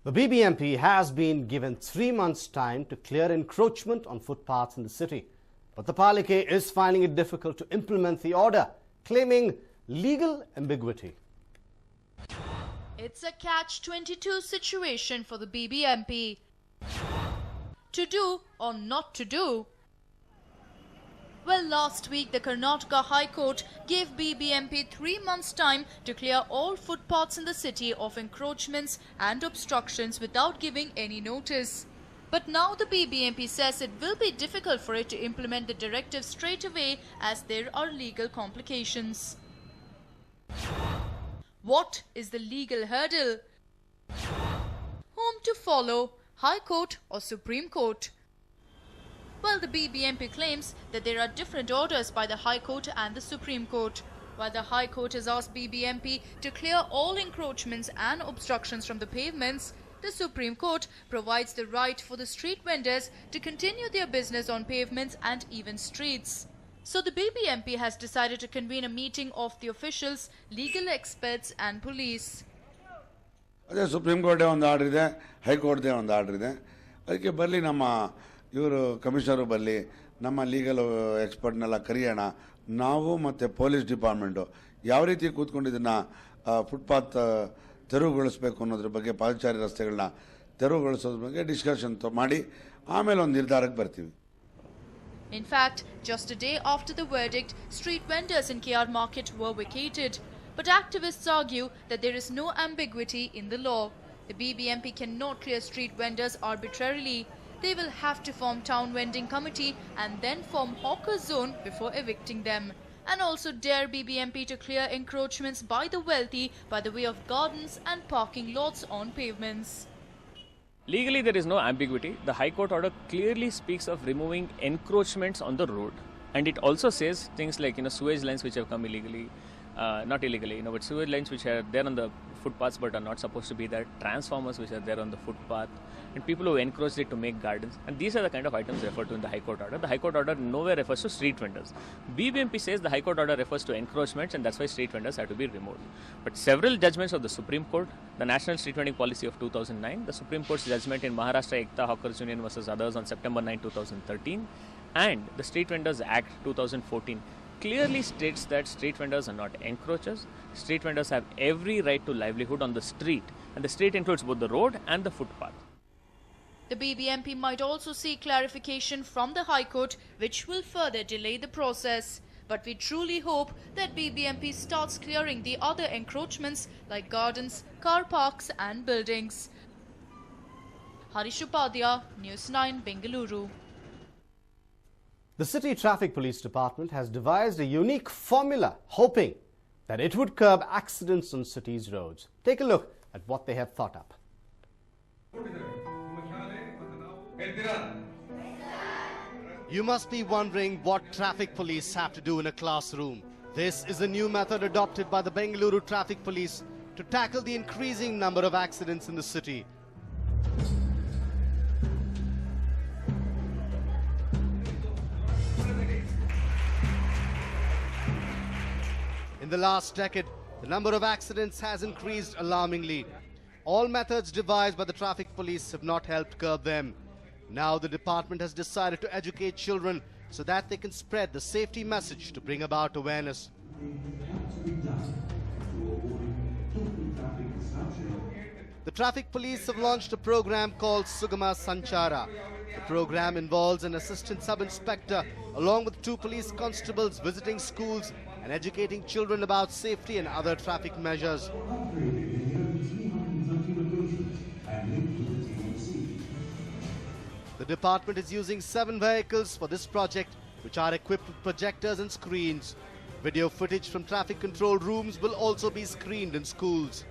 The BBMP has been given 3 months' time to clear encroachment on footpaths in the city. But the Palike is finding it difficult to implement the order, claiming legal ambiguity. It's a catch-22 situation for the BBMP. To do or not to do? Well, last week the Karnataka High Court gave BBMP 3 months' time to clear all footpaths in the city of encroachments and obstructions without giving any notice. But now the BBMP says it will be difficult for it to implement the directive straight away as there are legal complications. What is the legal hurdle? Whom to follow, High Court or Supreme Court? Well, the BBMP claims that there are different orders by the High Court and the Supreme Court. While the High Court has asked BBMP to clear all encroachments and obstructions from the pavements, the Supreme Court provides the right for the street vendors to continue their business on pavements and even streets. So the BBMP has decided to convene a meeting of the officials, legal experts and police. ಅದೇ supreme ಕೋರ್ಟೇ ಒಂದು order ಇದೆ, ಹೈಕೋರ್ಟ್ದೇ ಒಂದು order ಇದೆ. ಅದಕ್ಕೆ ಬರಲಿ ನಮ್ಮ ಇವರು commissioner ಬರಲಿ, ನಮ್ಮ ಲೀಗಲ್ ಎಕ್ಸ್ಪರ್ಟ್ನೆಲ್ಲ ಕರೆಯೋಣ. ನಾವು ಮತ್ತು ಪೊಲೀಸ್ ಡಿಪಾರ್ಟ್ಮೆಂಟು ಯಾವ ರೀತಿ ಕೂತ್ಕೊಂಡಿದ್ದನ್ನು ಫುಟ್ಪಾತ್ ತೆರವುಗೊಳಿಸಬೇಕು ಅನ್ನೋದ್ರ ಬಗ್ಗೆ, ಪಾದಚಾರಿ ರಸ್ತೆಗಳನ್ನ ತೆರವುಗೊಳಿಸೋದ್ರ ಬಗ್ಗೆ ಡಿಸ್ಕಷನ್ ಮಾಡಿ ಆಮೇಲೆ ಒಂದು ನಿರ್ಧಾರಕ್ಕೆ ಬರ್ತೀವಿ. In fact, just a day after the verdict, street vendors in KR Market were vacated. But activists argue that there is no ambiguity in the law. The BBMP cannot clear street vendors arbitrarily. They will have to form town vending committee and then form hawker zone before evicting them. And also dare BBMP to clear encroachments by the wealthy by the way of gardens and parking lots on pavements. Legally, there is no ambiguity. The High Court order clearly speaks of removing encroachments on the road. And it also says things like, sewage lines which have come illegally, not illegally, but sewage lines which are there on the footpaths but are not supposed to be there, transformers which are there on the footpath, and people who encroached it to make gardens. And these are the kind of items referred to in the High Court order. The High Court order nowhere refers to street vendors. BBMP says the High Court order refers to encroachments, and that's why street vendors have to be removed. But several judgments of the Supreme Court, the National Street Vending Policy of 2009, the Supreme Court's judgment in Maharashtra Ekta Hawkers Union versus others on September 9, 2013, and the Street Vendors Act 2014 clearly states that street vendors are not encroachers. Street vendors have every right to livelihood on the street, and the street includes both the road and the footpath. The BBMP might also seek clarification from the High Court, which will further delay the process. But we truly hope that BBMP starts clearing the other encroachments like gardens, car parks and buildings. Harish Upadhyaya, News9, Bengaluru. The City Traffic Police Department has devised a unique formula, hoping that it would curb accidents on cities' roads. Take a look at what they have thought up. You must be wondering what traffic police have to do in a classroom. This is a new method adopted by the Bengaluru Traffic Police to tackle the increasing number of accidents in the city. In the last decade, the number of accidents has increased alarmingly. All methods devised by the traffic police have not helped curb them. Now the department has decided to educate children so that they can spread the safety message to bring about awareness. The traffic police have launched a program called Sugama Sanchara. The program involves an assistant sub-inspector along with 2 police constables visiting schools and educating children about safety and other traffic measures. The department is using 7 vehicles for this project, which are equipped with projectors and screens. Video footage from traffic control rooms will also be screened in schools.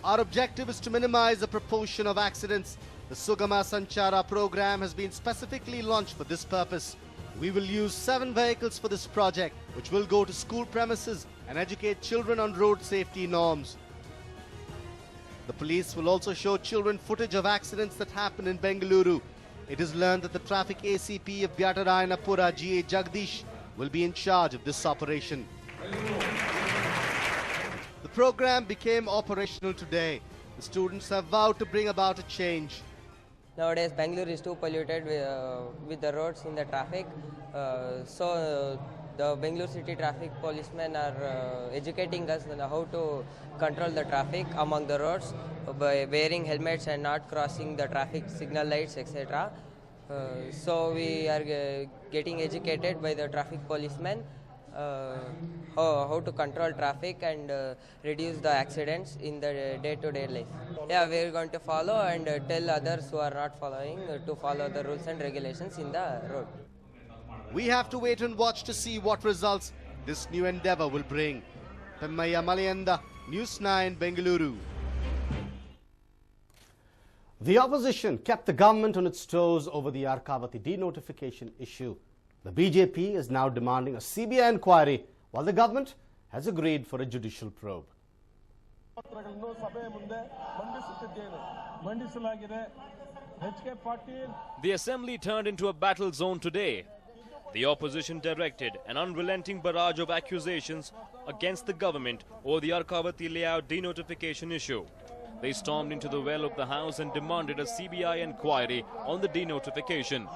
Our objective is to minimize the proportion of accidents. The Sugama Sanchara program has been specifically launched for this purpose. We will use 7 vehicles for this project, which will go to school premises and educate children on road safety norms. The police will also show children footage of accidents that happen in Bengaluru. It is learned that the traffic ACP of Byatarayanapura, GA Jagdish, will be in charge of this operation. The program became operational today. The students have vowed to bring about a change. Nowadays, Bangalore is too polluted with the roads in the traffic. So the Bangalore city traffic policemen are educating us on how to control the traffic among the roads by wearing helmets and not crossing the traffic signal lights, etc. So we are getting educated by the traffic policemen how to control traffic and reduce the accidents in the day-to-day life. Yeah, we are going to follow and tell others who are not following to follow the rules and regulations in the road. We have to wait and watch to see what results this new endeavor will bring. Tammaya Malayanda, News 9, Bengaluru. The opposition kept the government on its toes over the Arkavati denotification issue. The BJP is now demanding a CBI inquiry, while the government has agreed for a judicial probe. The assembly turned into a battle zone today. The opposition directed an unrelenting barrage of accusations against the government over the Arkavati layout denotification issue. They stormed into the well of the House and demanded a CBI inquiry on the denotification.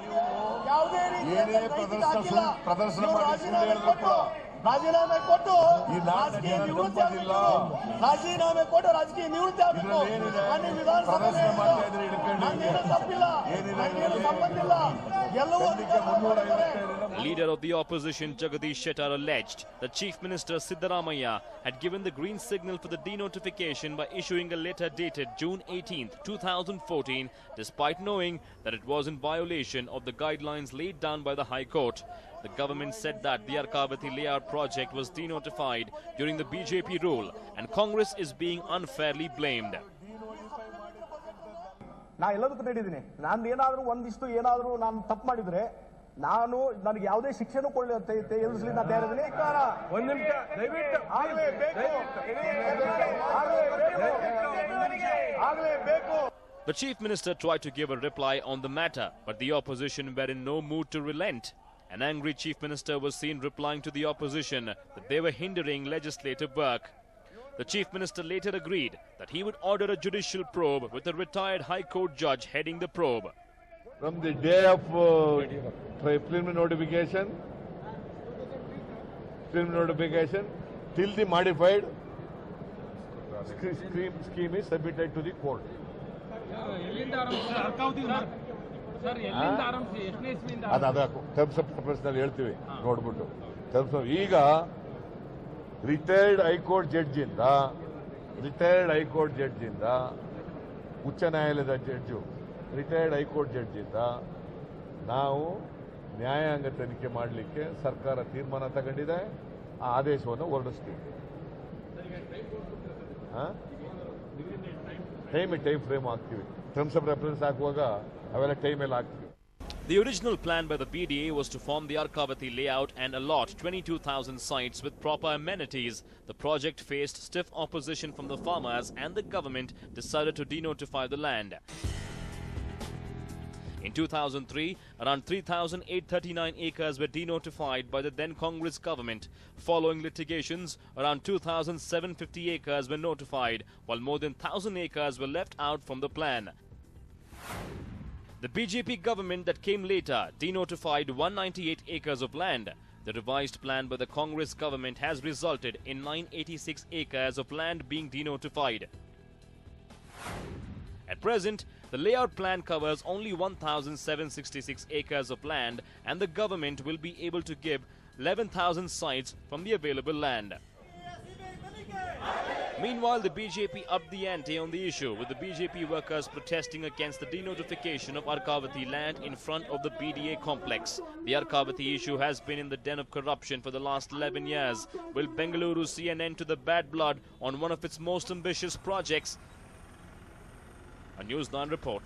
Leader of the opposition Jagadish Shettar alleged that Chief Minister Siddaramaiah had given the green signal for the denotification by issuing a letter dated June 18, 2014, despite knowing that it was in violation of the guidelines laid down by the High Court. The government said that the Arkavati layout project was denotified during the BJP rule and Congress is being unfairly blamed. ನಾನು ನನಗೆ ಯಾವುದೇ ಶಿಕ್ಷೆನೂ ಕೊಡಲಿ ಎದುರಿಸಲಿ ನಾನು ತಯಾರಿದ್ದೀನಿ. ಒಂದು ನಿಮಿಷ ಆಗಲೇಬೇಕು. The Chief Minister tried to give a reply on the matter, but the opposition were in no mood to relent. An angry Chief Minister was seen replying to the opposition that they were hindering legislative work. The Chief Minister later agreed that he would order a judicial probe with a retired High Court judge heading the probe. From the day of preliminary notification till the modified scheme is submitted to the court. Terms of reference ನಲ್ಲಿ ಹೇಳ್ತೀವಿ ನೋಡ್ಬಿಟ್ಟು terms of ಈಗ retired high court ಜಡ್ಜಿಂದ ಉಚ್ಚ ನ್ಯಾಯಾಲಯದ judge retired high court ಜಡ್ಜಿಂದ ನಾವು ನ್ಯಾಯಾಂಗ ತನಿಖೆ ಮಾಡಲಿಕ್ಕೆ ಸರ್ಕಾರ ತೀರ್ಮಾನ ತಗೊಂಡಿದೆ. ಆ ಆದೇಶವನ್ನು ಹೊರಡಿಸ್ತೀವಿ. ಟೈಮ್ ಫ್ರೇಮ್ ಹಾಕ್ತೀವಿ. ಟರ್ಮ್ಸ್ ಆಫ್ ರೆಫರೆನ್ಸ್ ಹಾಕುವಾಗ ಅವೆಲ್ಲ ಟೈಮ್ ಎಲ್ಲ ಹಾಕ್ತೀವಿ. The original plan by the PDA was to form the Arkavati layout and allot 22,000 sites with proper amenities. The project faced stiff opposition from the farmers and the government decided to denotify the land. In 2003, around 3,839 acres were denotified by the then Congress government. Following litigations, around 2,750 acres were notified, while more than 1,000 acres were left out from the plan. The BJP government that came later denotified 198 acres of land. The revised plan by the Congress government has resulted in 986 acres of land being denotified. At present, the layout plan covers only 1,766 acres of land and the government will be able to give 11,000 sites from the available land. Meanwhile, the BJP upped the ante on the issue, with the BJP workers protesting against the denotification of Arkavati land in front of the BDA complex. The Arkavati issue has been in the den of corruption for the last 11 years. Will Bengaluru see an end to the bad blood on one of its most ambitious projects? A News9 report.